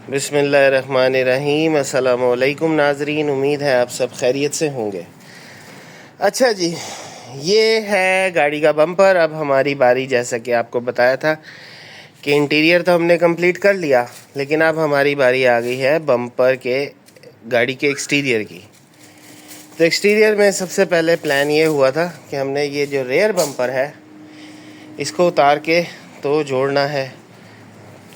बिस्मिल्लाहिर्रहमानिर्रहीम। अस्सलामुअलैकुम नाजरीन, उम्मीद है आप सब खैरियत से होंगे। अच्छा जी, ये है गाड़ी का बम्पर। अब हमारी बारी, जैसा कि आपको बताया था कि इंटीरियर तो हमने कंप्लीट कर लिया, लेकिन अब हमारी बारी आ गई है बम्पर के, गाड़ी के एक्सटीरियर की। तो एक्सटीरियर में सबसे पहले प्लान ये हुआ था कि हमने ये जो रेयर बम्पर है इसको उतार के तो जोड़ना है,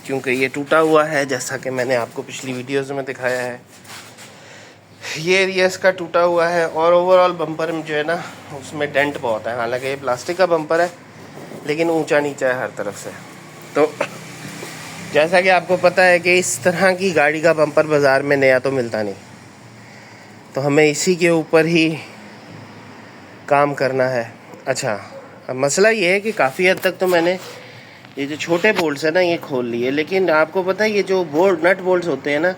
क्योंकि ये टूटा हुआ है। जैसा कि मैंने आपको पिछली वीडियोज़ में दिखाया है, ये एरिया इसका टूटा हुआ है और ओवरऑल बम्पर में जो है ना, उसमें डेंट बहुत है। हालांकि ये प्लास्टिक का बम्पर है, लेकिन ऊंचा नीचा है हर तरफ से। तो जैसा कि आपको पता है कि इस तरह की गाड़ी का बम्पर बाज़ार में नया तो मिलता नहीं, तो हमें इसी के ऊपर ही काम करना है। अच्छा, अब मसला ये है कि काफ़ी हद तक तो मैंने ये जो छोटे बोल्ट्स है ना, ये खोल लिए, लेकिन आपको पता है ये जो बोल्ट नट बोल्ट्स होते हैं ना,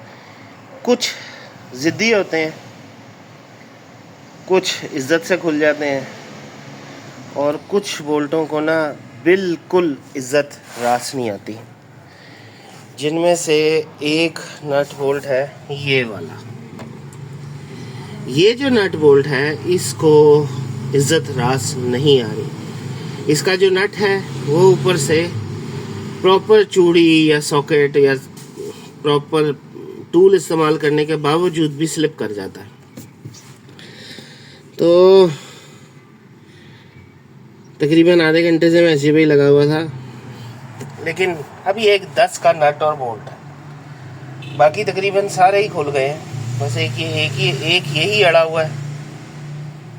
कुछ ज़िद्दी होते हैं, कुछ इज़्ज़त से खुल जाते हैं, और कुछ बोल्टों को ना बिल्कुल इज़्ज़त रास नहीं आती। जिनमें से एक नट बोल्ट है ये वाला। ये जो नट बोल्ट है इसको इज़्ज़त रास नहीं आ रही। इसका जो नट है वो ऊपर से प्रॉपर चूड़ी या सॉकेट या प्रॉपर टूल इस्तेमाल करने के बावजूद भी स्लिप कर जाता है। तो तकरीबन आधे घंटे से मैं ऐसे ही लगा हुआ था, लेकिन अभी एक 10 का नट और बोल्ट है, बाकी तकरीबन सारे ही खुल गए हैं। बस एक यही अड़ा हुआ है,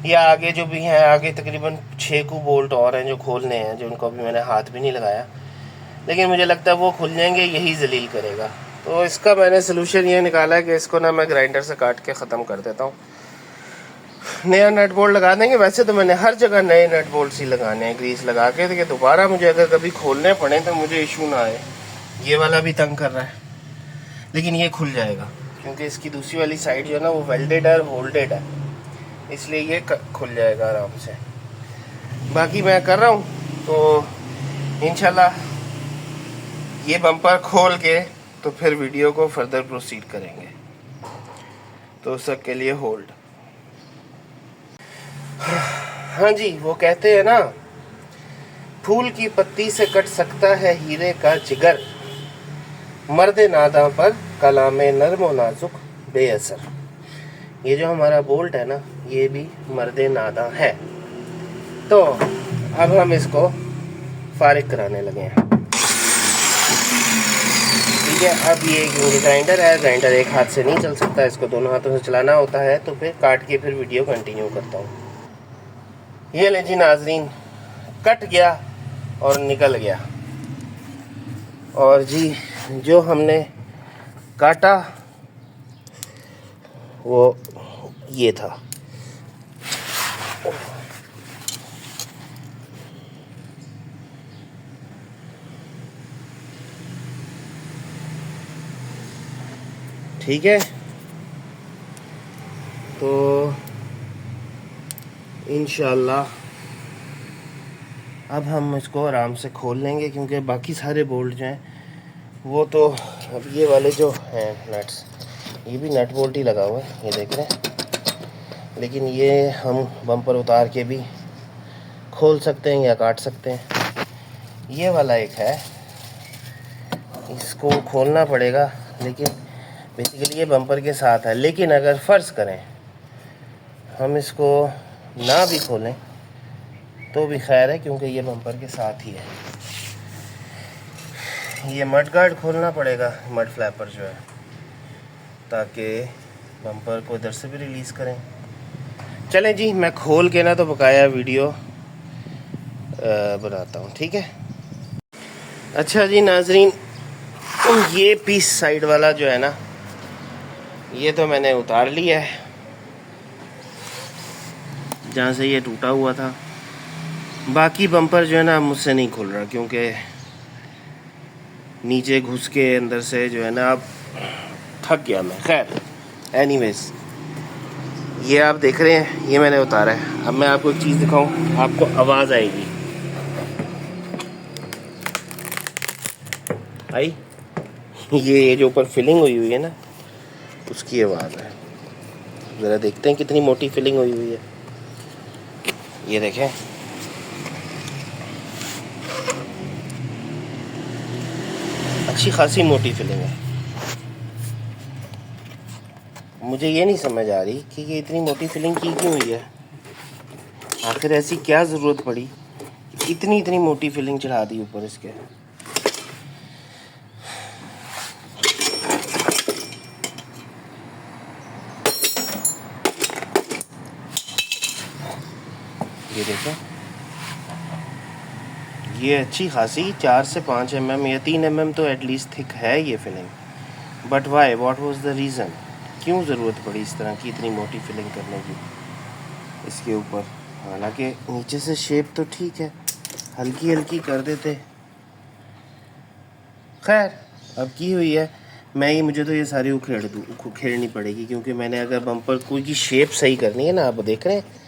या आगे जो भी हैं, आगे तकरीबन 6 को बोल्ट और हैं जो खोलने हैं, जो उनको अभी मैंने हाथ भी नहीं लगाया, लेकिन मुझे लगता है वो खुल जाएंगे, यही जलील करेगा। तो इसका मैंने सोल्यूशन ये निकाला है कि इसको ना मैं ग्राइंडर से काट के ख़त्म कर देता हूँ, नया नट बोल्ट लगा देंगे। वैसे तो मैंने हर जगह नए नट बोल्ट ही लगाने हैं ग्रीस लगा के, कि दोबारा मुझे अगर कभी खोलने पड़े तो मुझे इशू ना आए। ये वाला भी तंग कर रहा है, लेकिन ये खुल जाएगा क्योंकि इसकी दूसरी वाली साइड जो है ना वो वेल्डेड है और होल्डेड है, इसलिए ये खुल जाएगा आराम से। बाकी मैं कर रहा हूँ, तो इंशाल्लाह ये बम्पर खोल के तो फिर वीडियो को फर्दर प्रोसीड करेंगे। तो उस के लिए होल्ड। हाँ जी, वो कहते हैं ना, फूल की पत्ती से कट सकता है हीरे का जिगर, मर्द नादा पर कलामे नर्म व नाजुक बेअसर। ये जो हमारा बोल्ट है ना, ये भी मर्द नादा है। तो अब हम इसको फारिग कराने लगे हैं। ठीक है, अब ये ग्राइंडर है, ग्राइंडर एक हाथ से नहीं चल सकता, इसको दोनों हाथों से चलाना होता है। तो फिर काट के फिर वीडियो कंटिन्यू करता हूँ। ये ले जी नाजरीन, कट गया और निकल गया। और जी जो हमने काटा वो ये था। ठीक है, तो इंशाल्लाह अब हम इसको आराम से खोल लेंगे, क्योंकि बाकी सारे बोल्ट जो हैं वो तो, अब ये वाले जो हैं नट्स, ये भी नट बोल्ट ही लगा हुआ है, ये देख रहे हैं, लेकिन ये हम बम्पर उतार के भी खोल सकते हैं या काट सकते हैं। ये वाला एक है, इसको खोलना पड़ेगा, लेकिन बेसिकली ये बम्पर के साथ है। लेकिन अगर फ़र्ज़ करें हम इसको ना भी खोलें तो भी खैर है, क्योंकि ये बम्पर के साथ ही है। ये मड गार्ड खोलना पड़ेगा, मड फ्लैपर जो है, ताकि बम्पर को इधर से भी रिलीज़ करें। चलें जी, मैं खोल के ना तो बकाया वीडियो बनाता हूँ। ठीक है। अच्छा जी नाजरीन, ये पीस साइड वाला जो है ना, ये तो मैंने उतार लिया है जहाँ से ये टूटा हुआ था। बाकी बम्पर जो है ना मुझसे नहीं खुल रहा, क्योंकि नीचे घुस के अंदर से जो है ना, अब थक गया मैं। खैर एनीवेज, ये आप देख रहे हैं, ये मैंने उतारा है। अब मैं आपको एक चीज़ दिखाऊं, आपको आवाज़ आएगी। आई ये जो ऊपर फिलिंग हुई है ना, उसकी आवाज़ है। ज़रा देखते हैं कितनी मोटी फिलिंग हुई है। ये देखें, अच्छी खासी मोटी फिलिंग है। मुझे ये नहीं समझ आ रही कि ये इतनी मोटी फिलिंग की क्यों हुई है। आखिर ऐसी क्या ज़रूरत पड़ी, इतनी मोटी फिलिंग चढ़ा दी ऊपर इसके। ये देखें, ये अच्छी खासी 4 से 5 mm या 3 mm तो एटलीस्ट थिक है ये filling. But why, what was the reason, क्यों ज़रूरत पड़ी इस तरह की इतनी मोटी फिलिंग करने की इसके ऊपर। हालांकि नीचे से शेप तो ठीक है, हल्की हल्की कर देते। खैर, अब की हुई है, मुझे तो ये सारी उखेड़नी पड़ेगी, क्योंकि मैंने अगर बम्पर कोई की शेप सही करनी है ना। आप देख रहे हैं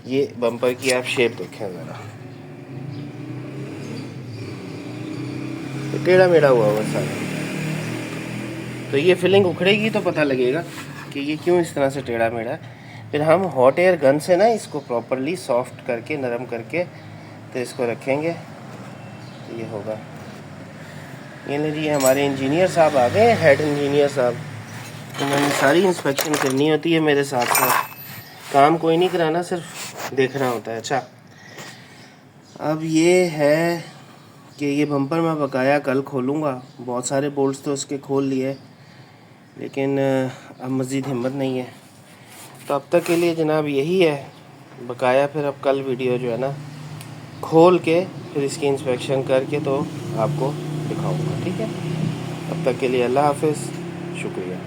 ये बम्पर की, आप शेप देखें ज़रा, टेढ़ा मेढ़ा हुआ सारा। तो ये फिलिंग उखड़ेगी तो पता लगेगा कि ये क्यों इस तरह से टेढ़ा मेढ़ा है। फिर हम हॉट एयर गन से ना इसको प्रॉपरली सॉफ्ट करके, नरम करके, तो इसको रखेंगे तो ये होगा। ये लीजिए, हमारे इंजीनियर साहब आ गए, हेड इंजीनियर साहब। उन्होंने सारी इंस्पेक्शन करनी होती है मेरे साथ साथ, काम कोई नहीं कराना, सिर्फ देखना होता है। अच्छा, अब ये है कि ये बम्पर मैं बकाया कल खोलूँगा। बहुत सारे बोल्ट्स तो उसके खोल लिए, लेकिन अब मज़ीद हिम्मत नहीं है। तो अब तक के लिए जनाब यही है बकाया। फिर अब कल वीडियो जो है ना खोल के फिर इसकी इंस्पेक्शन करके तो आपको दिखाऊंगा, ठीक है। अब तक के लिए अल्लाह हाफिज़, शुक्रिया।